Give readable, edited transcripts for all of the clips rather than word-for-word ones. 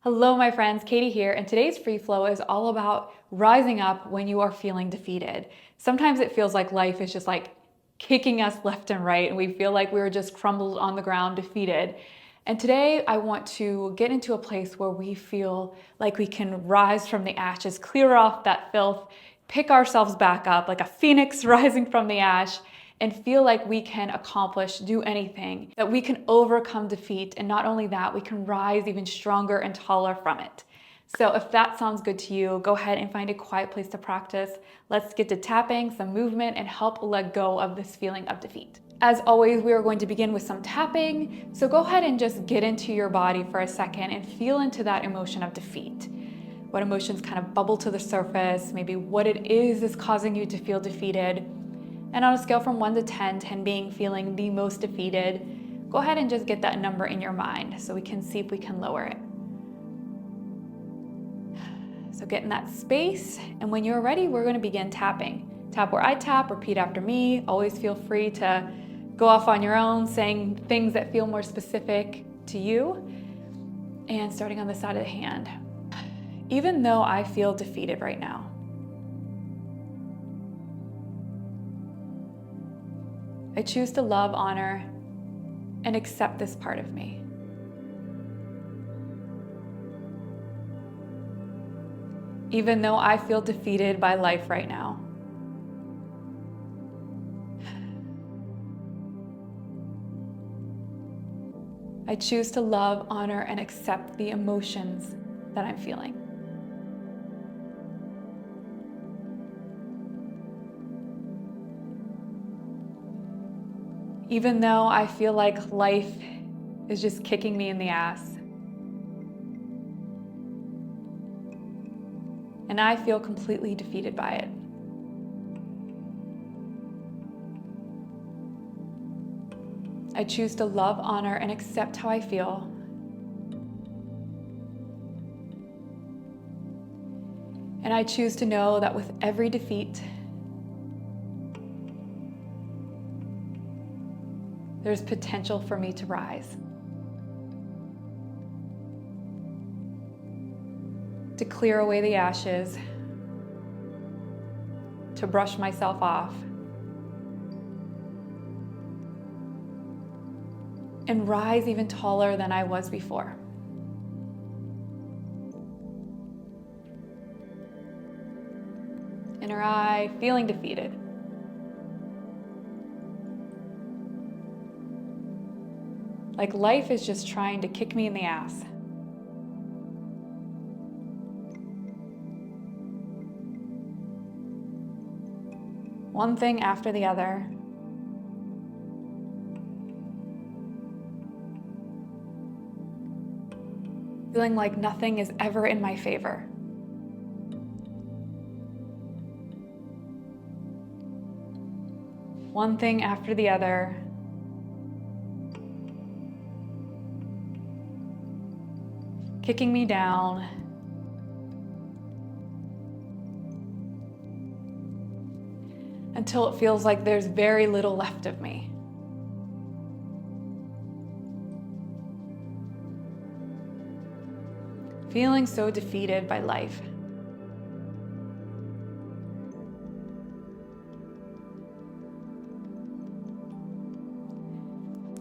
Hello, my friends, Katie here, and today's free flow is all about rising up when you are feeling defeated. Sometimes it feels like life is just like kicking us left and right, and we feel like we're just crumbled on the ground, defeated. And today I want to get into a place where we feel like we can rise from the ashes, clear off that filth, pick ourselves back up like a phoenix rising from the ash, and feel like we can accomplish, do anything, that we can overcome defeat. And not only that, we can rise even stronger and taller from it. So if that sounds good to you, go ahead and find a quiet place to practice. Let's get to tapping, some movement, and help let go of this feeling of defeat. As always, we are going to begin with some tapping. So go ahead and just get into your body for a second and feel into that emotion of defeat. What emotions kind of bubble to the surface, maybe what it is causing you to feel defeated. And on a scale from 1 to 10, 10 being feeling the most defeated, go ahead and just get that number in your mind so we can see if we can lower it. So get in that space, and when you're ready, we're going to begin tapping. Tap where I tap, repeat after me. Always feel free to go off on your own, saying things that feel more specific to you. And starting on the side of the hand. Even though I feel defeated right now, I choose to love, honor, and accept this part of me. Even though I feel defeated by life right now, I choose to love, honor, and accept the emotions that I'm feeling. Even though I feel like life is just kicking me in the ass, and I feel completely defeated by it, I choose to love, honor, and accept how I feel. And I choose to know that with every defeat, there's potential for me to rise. To clear away the ashes, to brush myself off, and rise even taller than I was before. Inner eye, feeling defeated. Like life is just trying to kick me in the ass. One thing after the other. Feeling like nothing is ever in my favor. One thing after the other. Kicking me down. Until it feels like there's very little left of me. Feeling so defeated by life.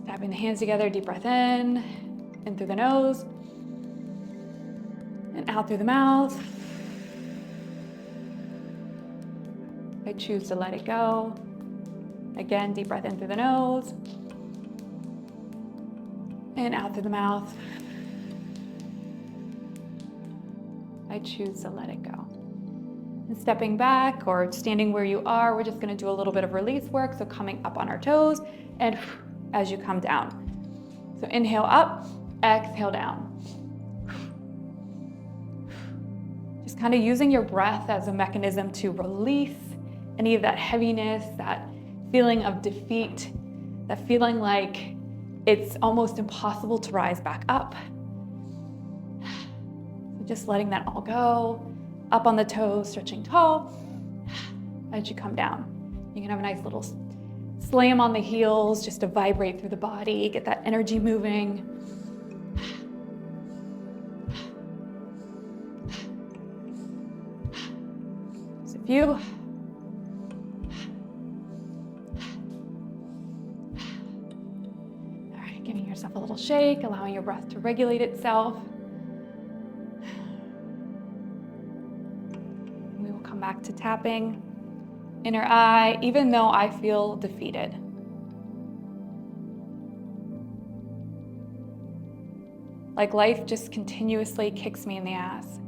Tapping the hands together, deep breath in through the nose, and out through the mouth. I choose to let it go. Again, deep breath in through the nose, and out through the mouth. I choose to let it go. And stepping back or standing where you are, we're just going to do a little bit of release work. So coming up on our toes, and as you come down. So inhale up, exhale down. Just kind of using your breath as a mechanism to release any of that heaviness, that feeling of defeat, that feeling like it's almost impossible to rise back up. Just letting that all go. Up on the toes, stretching tall. As you come down, you can have a nice little slam on the heels just to vibrate through the body, get that energy moving. few. All right, giving yourself a little shake, allowing your breath to regulate itself. We will come back to tapping. Inner eye, even though I feel defeated. Like life just continuously kicks me in the ass.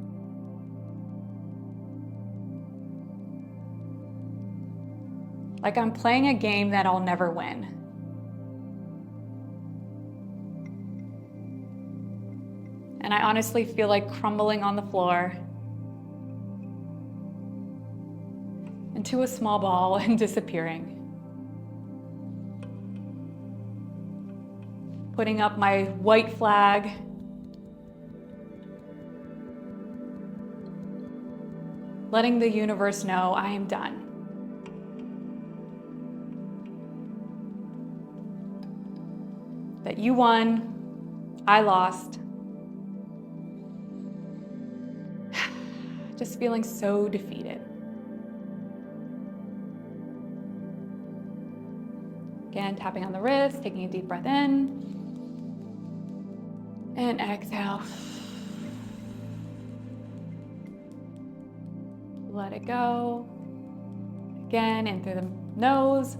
Like I'm playing a game that I'll never win. And I honestly feel like crumbling on the floor into a small ball and disappearing. Putting up my white flag. Letting the universe know I am done. That you won, I lost. Just feeling so defeated. Again, tapping on the wrist, taking a deep breath in. And exhale. Let it go. Again, in through the nose.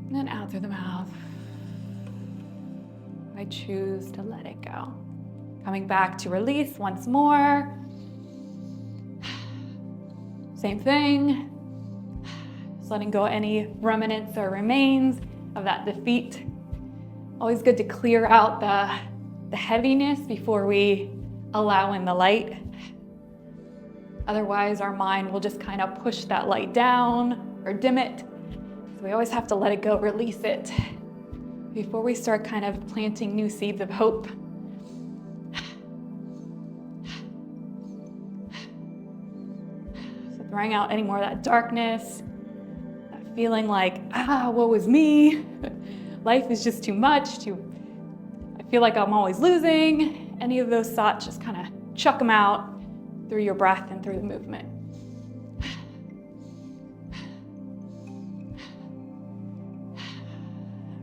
And then out through the mouth. I choose to let it go. Coming back to release once more. Same thing. Just letting go any remnants or remains of that defeat. Always good to clear out the heaviness before we allow in the light. Otherwise, our mind will just kind of push that light down or dim it. So we always have to let it go, release it, before we start kind of planting new seeds of hope. So throwing out any more of that darkness, that feeling like, woe is me. Life is just too much. I feel like I'm always losing. Any of those thoughts, just kind of chuck them out through your breath and through the movement.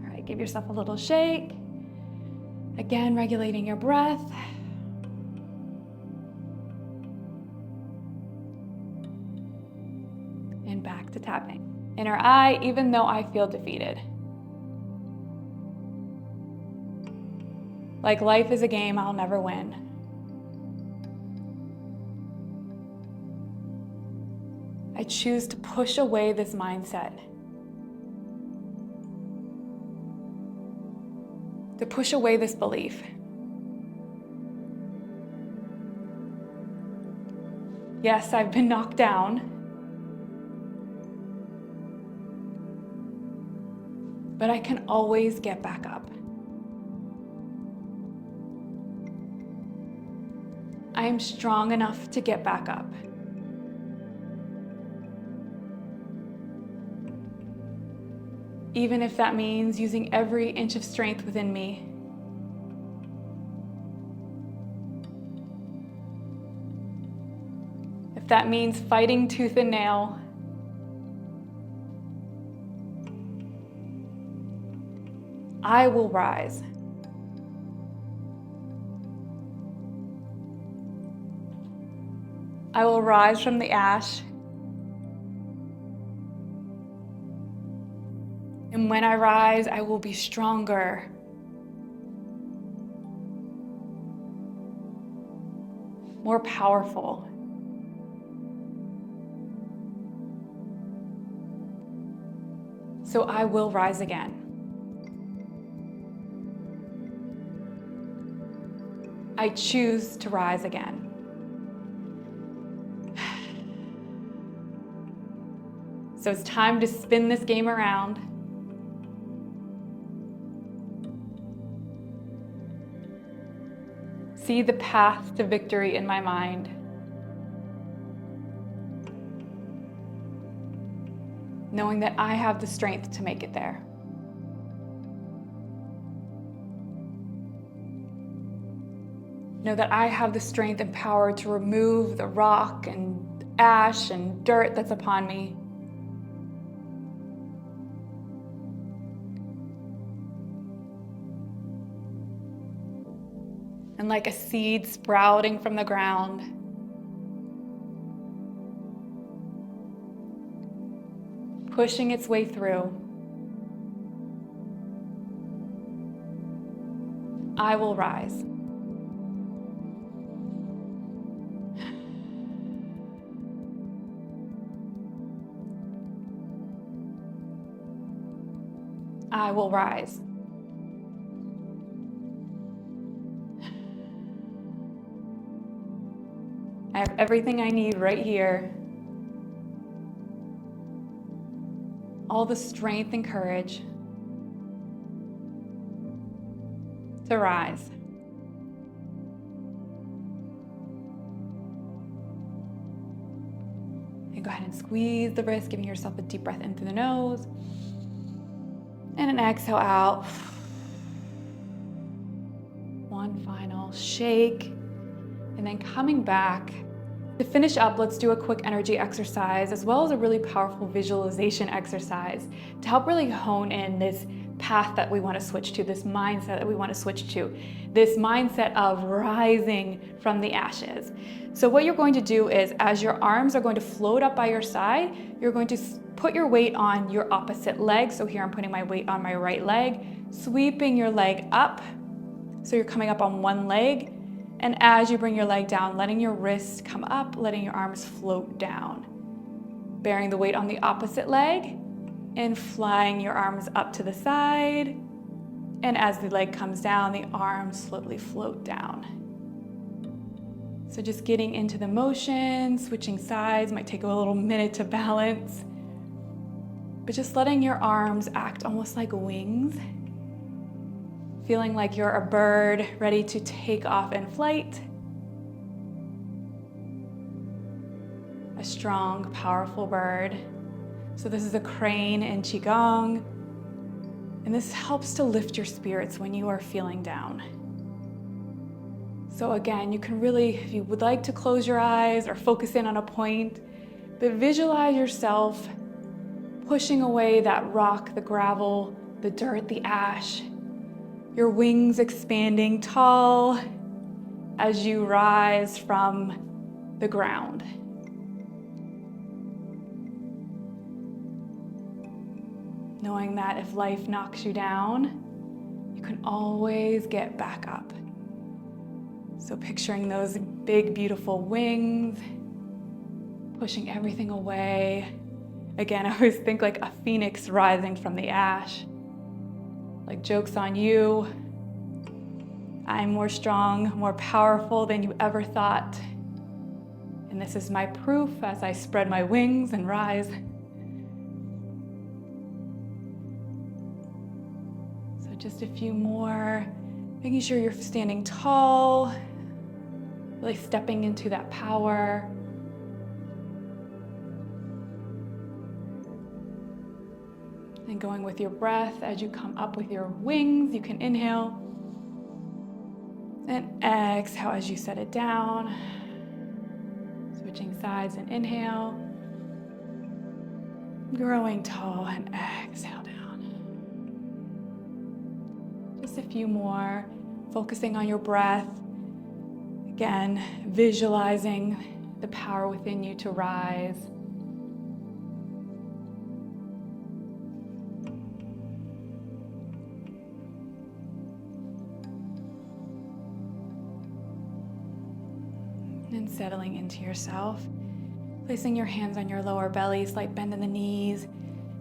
All right, give yourself a little shake. Again, regulating your breath. And back to tapping. Inner eye, even though I feel defeated. Like life is a game I'll never win. I choose to push away this mindset. To push away this belief. Yes, I've been knocked down. But I can always get back up. I am strong enough to get back up. Even if that means using every inch of strength within me. If that means fighting tooth and nail. I will rise. I will rise from the ash. And when I rise, I will be stronger. More powerful. So I will rise again. I choose to rise again. So it's time to spin this game around. See the path to victory in my mind. Knowing that I have the strength to make it there. Know that I have the strength and power to remove the rock and ash and dirt that's upon me. And like a seed sprouting from the ground, pushing its way through, I will rise. I will rise. I have everything I need right here. All the strength and courage to rise. And go ahead and squeeze the wrist, giving yourself a deep breath in through the nose. And an exhale out. One final shake. And then coming back. To finish up, let's do a quick energy exercise as well as a really powerful visualization exercise to help really hone in this path that we want to switch to, this mindset that we want to switch to, this mindset of rising from the ashes. So what you're going to do is, as your arms are going to float up by your side, you're going to put your weight on your opposite leg. So here I'm putting my weight on my right leg, sweeping your leg up. So you're coming up on one leg. And as you bring your leg down, letting your wrist come up, letting your arms float down. Bearing the weight on the opposite leg and flying your arms up to the side. And as the leg comes down, the arms slowly float down. So just getting into the motion, switching sides, might take a little minute to balance. But just letting your arms act almost like wings. Feeling like you're a bird ready to take off in flight. A strong, powerful bird. So this is a crane in Qigong. And this helps to lift your spirits when you are feeling down. So again, you can really, if you would like to close your eyes or focus in on a point, but visualize yourself pushing away that rock, the gravel, the dirt, the ash. Your wings expanding tall as you rise from the ground. Knowing that if life knocks you down, you can always get back up. So picturing those big, beautiful wings, pushing everything away. Again, I always think like a phoenix rising from the ash. Like, joke's on you. I'm more strong, more powerful than you ever thought. And this is my proof as I spread my wings and rise. So just a few more, making sure you're standing tall, really stepping into that power. And going with your breath as you come up with your wings, you can inhale and exhale as you set it down. Switching sides and inhale. Growing tall and exhale down. Just a few more, focusing on your breath. Again, visualizing the power within you to rise. And settling into yourself, placing your hands on your lower belly, slight bend in the knees,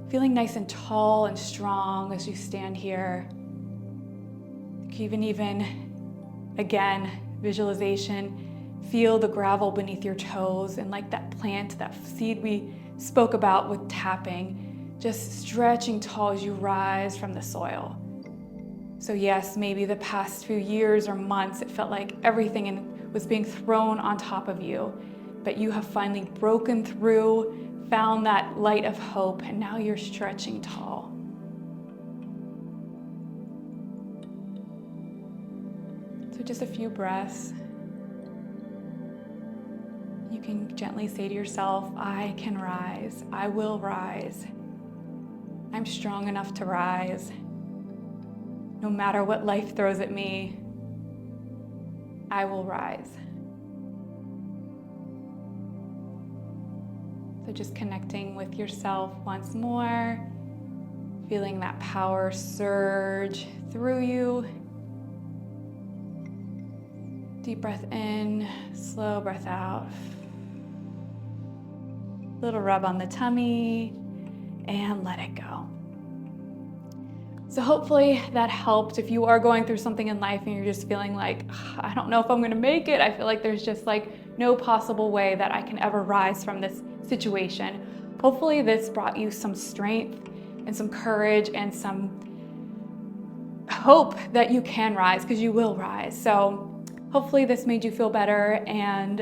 feeling nice and tall and strong as you stand here. You can even, again, visualization, feel the gravel beneath your toes, and like that plant, that seed we spoke about with tapping, just stretching tall as you rise from the soil. So yes, maybe the past few years or months, it felt like everything was being thrown on top of you, but you have finally broken through, found that light of hope, and now you're stretching tall. So just a few breaths. You can gently say to yourself, I can rise. I will rise. I'm strong enough to rise. No matter what life throws at me, I will rise. So just connecting with yourself once more, feeling that power surge through you. Deep breath in, slow breath out. Little rub on the tummy and let it go. So hopefully that helped. If you are going through something in life and you're just feeling like, I don't know if I'm gonna make it. I feel like there's just like no possible way that I can ever rise from this situation. Hopefully this brought you some strength and some courage and some hope that you can rise, because you will rise. So hopefully this made you feel better, and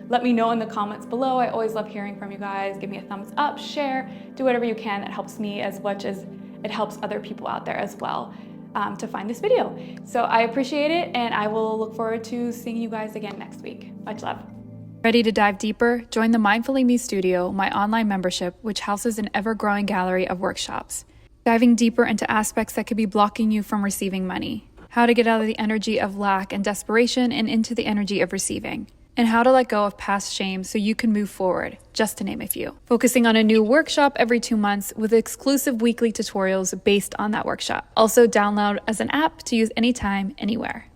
let me know in the comments below. I always love hearing from you guys. Give me a thumbs up, share, do whatever you can. That helps me as much as it helps other people out there as well to find this video. So I appreciate it, and I will look forward to seeing you guys again next week. Much love. Ready to dive deeper? Join the Mindfully Me Studio, my online membership, which houses an ever-growing gallery of workshops, diving deeper into aspects that could be blocking you from receiving money, how to get out of the energy of lack and desperation and into the energy of receiving, and how to let go of past shame so you can move forward, just to name a few. Focusing on a new workshop every 2 months with exclusive weekly tutorials based on that workshop. Also download as an app to use anytime, anywhere.